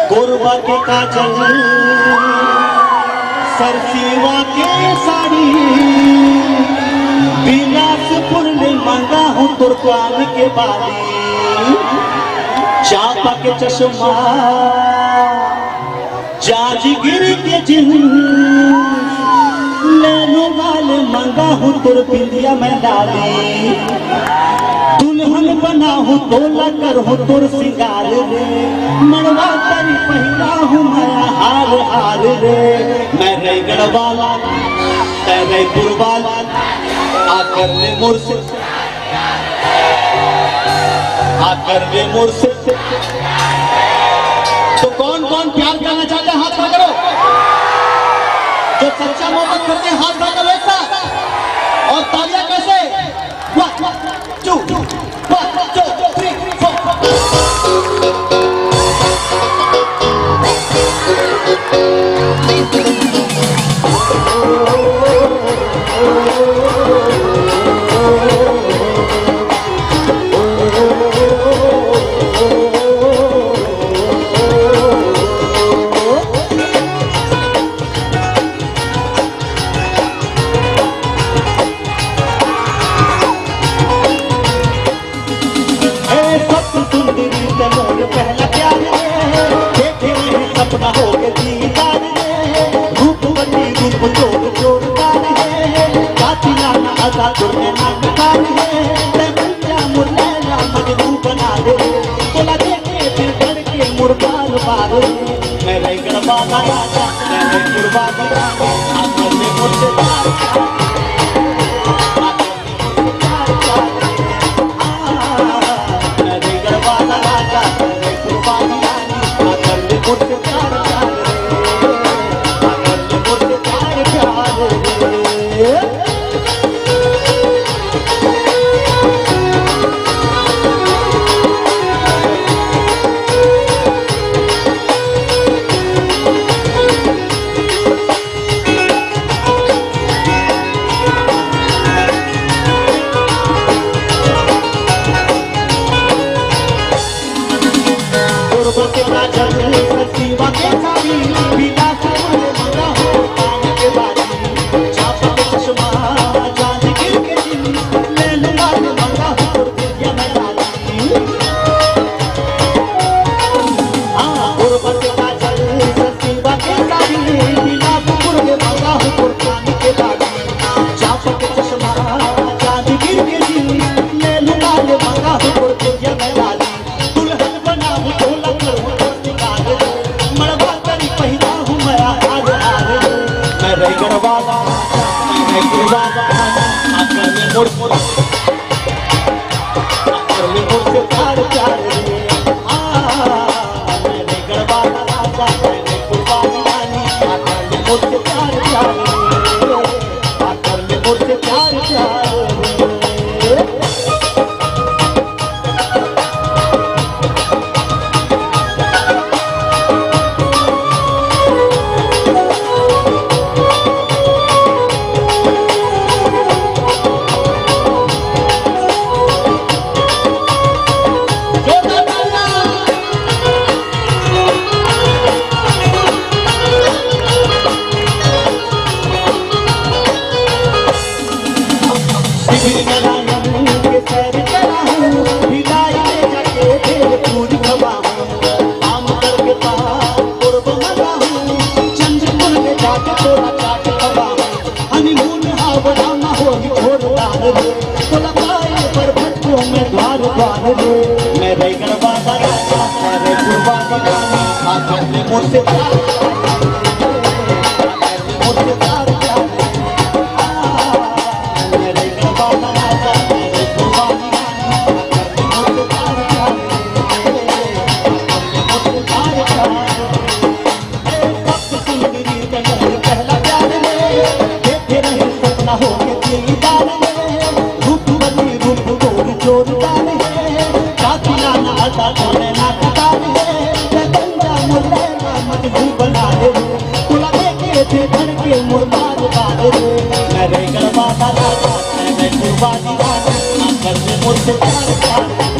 गोरबा के काजल सरसीवा के साड़ी बिलासपुर में मांगा हूँ तुर्कान के बाली चापा के चश्मा जाजगिर के जिन लेनो वाले मांगा हूँ तुर बिंदिया में डाली दुल्हन बना हूँ तोला कर हूँ तुर सिंगार रे मड़वा करी पहिरा हूँ मैं हार हार रे मैं रायगढ़ वाला मैं रायपुर वाला आकर ले मोर से आकर ले मोर से। तो कौन कौन प्यार करना चाहते हैं हाथ खड़ा करो। जो सच्चा मोहब्बत करते हैं हाथ खड़ा करो एक साथ और तालियां कैसे 1 2 1 2 3 सपना हो गए दीदार रूप बनी रूप जोड़ जोड़ डाल है कातिला ना आजा तुरने ना कार है तेरा मुर्ला मजनू बना दे तोला देखे दिल कर के मुर्बाल बार मैं रायगढ़ वाला राजा मैं रायपुर वाला राजा आकर में मुझसे प्यार मैं रायगढ़ वाला राजा मैं रायपुर वाली रानी आकर में मुझसे रायगढ़ वाला रायपुर वाला आकर में मोड़ मोड़ आकर में मोड़ से प्यार प्यार मैं रायगढ़ वाला राजा मैं रायपुर वाली रानी आकर में मोड़ से प्यार प्यार आकर में मोड़ से प्यार प्यार। मैं रायगढ़ वाला राजा मैं रायपुर वाली रानी आकर में मुझसे प्यार मुझसे प्यार मैं रायगढ़ वाला राजा मैं रायपुर वाली रानी आकर में मुझसे प्यार मुझसे प्यार सबसे सुंदरी कन्हैया पहला प्यार में देखे रहे सपना हो के दीदार में रूप बनी रूप जोड़ जोड़ डाल तोने ना कतार है गंगा मुर्ला मजबू बना दे तोला देखे थे धर के मुर्बाद बाद मैं रायगढ़ वाला राजा मैं रायपुर वाली रानी आकर में मुझसे प्यार प्यार।